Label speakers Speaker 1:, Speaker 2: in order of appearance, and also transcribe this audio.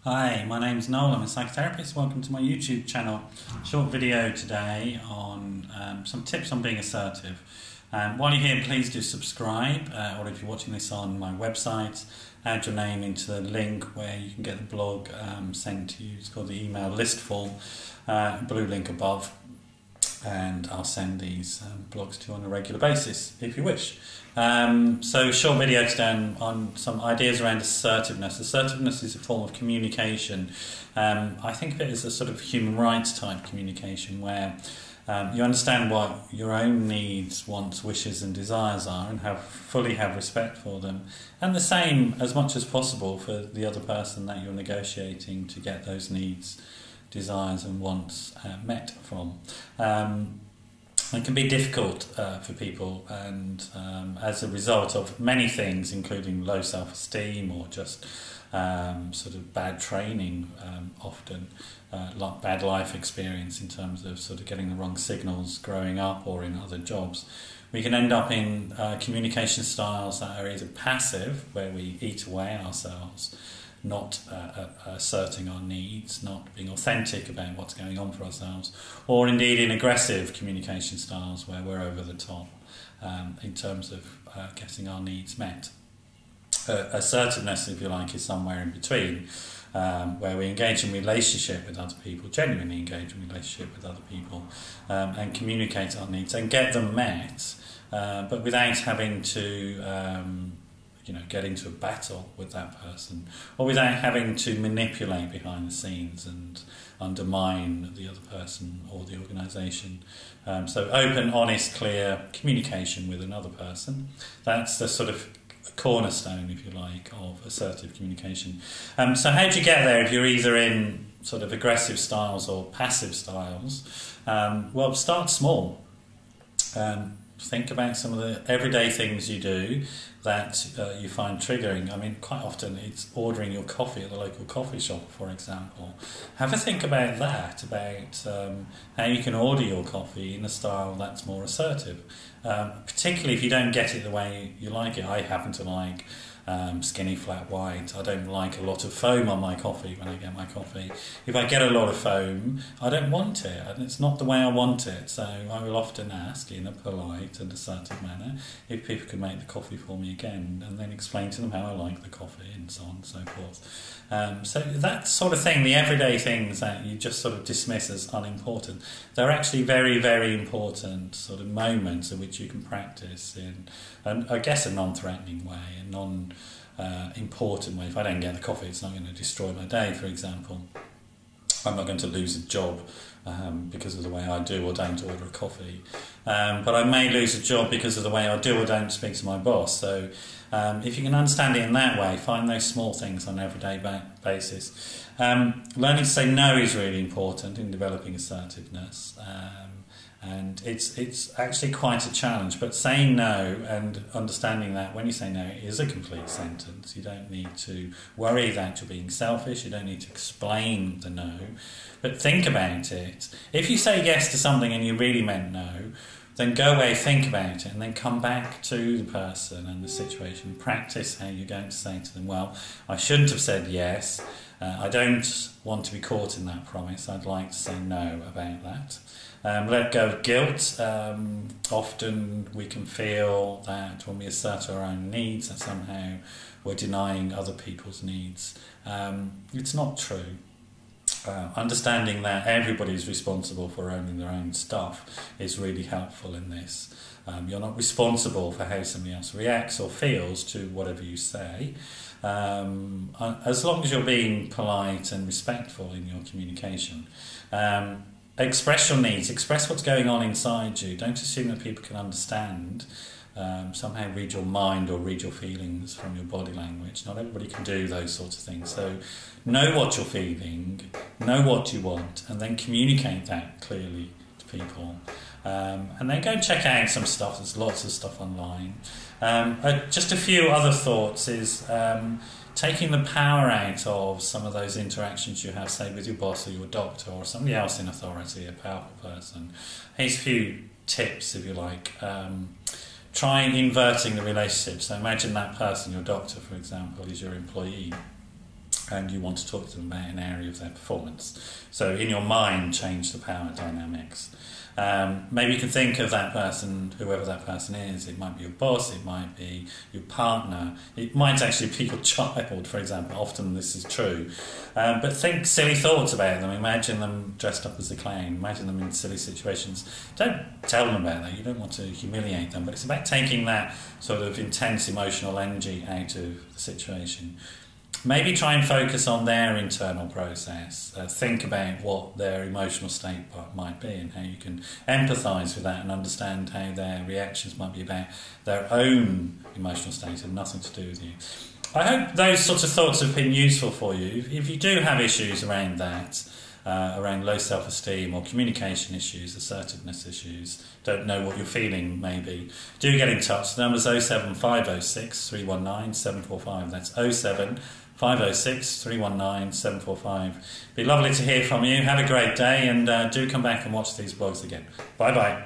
Speaker 1: Hi, my name's Noel, I'm a psychotherapist. Welcome to my YouTube channel. Short video today on some tips on being assertive. While you're here, please do subscribe, or if you're watching this on my website, add your name into the link where you can get the blog sent to you. It's called the email listful, blue link above, and I'll send these blogs to you on a regular basis if you wish. So short video today on some ideas around assertiveness. Assertiveness is a form of communication. I think of it as a sort of human rights type communication where you understand what your own needs, wants, wishes and desires are and fully have respect for them, and the same as much as possible for the other person that you're negotiating to get those needs, desires and wants met from. It can be difficult for people, and as a result of many things, including low self-esteem or just sort of bad training, often like bad life experience in terms of sort of getting the wrong signals growing up or in other jobs, we can end up in communication styles that are either passive, where we eat away at ourselves, not asserting our needs, not being authentic about what's going on for ourselves, or indeed in aggressive communication styles where we're over the top in terms of getting our needs met. Assertiveness, if you like, is somewhere in between, where we engage in relationship with other people, genuinely engage in relationship with other people, and communicate our needs and get them met, but without having to get into a battle with that person, or without having to manipulate behind the scenes and undermine the other person or the organisation. So open, honest, clear communication with another person. That's the sort of cornerstone, if you like, of assertive communication. So how do you get there if you're either in sort of aggressive styles or passive styles? Well, start small. Think about some of the everyday things you do that you find triggering. I mean, quite often it's ordering your coffee at the local coffee shop, for example. Have a think about that, about how you can order your coffee in a style that's more assertive. Particularly if you don't get it the way you like it. I happen to like skinny flat white. I don't like a lot of foam on my coffee when I get my coffee. If I get a lot of foam, I don't want it, and it's not the way I want it. So I will often ask in a polite and assertive manner if people can make the coffee for me again, and then explain to them how I like the coffee and so on and so forth. So that sort of thing, the everyday things that you just sort of dismiss as unimportant, they're actually very, very important sort of moments in which you can practice in, and I guess, a non-threatening way, a non-important way. If I don't get the coffee, it's not going to destroy my day, for example. I'm not going to lose a job because of the way I do or don't order a coffee. But I may lose a job because of the way I do or don't speak to my boss. So if you can understand it in that way, find those small things on an everyday basis. Learning to say no is really important in developing assertiveness. And it's actually quite a challenge, but saying no and understanding that when you say no, it is a complete sentence. You don't need to worry that you're being selfish, you don't need to explain the no, but think about it. If you say yes to something and you really meant no, then go away, think about it, and then come back to the person and the situation. Practice how you're going to say to them, well, I shouldn't have said yes, I don't want to be caught in that promise, I'd like to say no about that. Let go of guilt. Often we can feel that when we assert our own needs that somehow we're denying other people's needs. It's not true. Understanding that everybody's responsible for owning their own stuff is really helpful in this. You're not responsible for how somebody else reacts or feels to whatever you say. As long as you're being polite and respectful in your communication. Express your needs, express what's going on inside you. Don't assume that people can understand, somehow read your mind or read your feelings from your body language. Not everybody can do those sorts of things. So know what you're feeling, know what you want, and then communicate that clearly to people. And then go and check out some stuff. There's lots of stuff online. Just a few other thoughts is taking the power out of some of those interactions you have, say, with your boss or your doctor or somebody else in authority, a powerful person. Here's a few tips, if you like. Try inverting the relationship. So imagine that person, your doctor, for example, is your employee. and you want to talk to them about an area of their performance. So in your mind, change the power dynamics. Maybe you can think of that person, whoever that person is. It might be your boss, it might be your partner, it might actually be your child, for example. Often this is true. But think silly thoughts about them. Imagine them dressed up as a clown. Imagine them in silly situations. Don't tell them about that. You don't want to humiliate them. But it's about taking that sort of intense emotional energy out of the situation. Maybe try and focus on their internal process. Think about what their emotional state might be and how you can empathise with that and understand how their reactions might be about their own emotional state and nothing to do with you. I hope those sorts of thoughts have been useful for you. If you do have issues around that, around low self-esteem or communication issues, assertiveness issues, don't know what you're feeling maybe, do get in touch. The number's 07506 319 745. That's 07506 319 745. Be lovely to hear from you. Have a great day, and do come back and watch these vlogs again. Bye bye.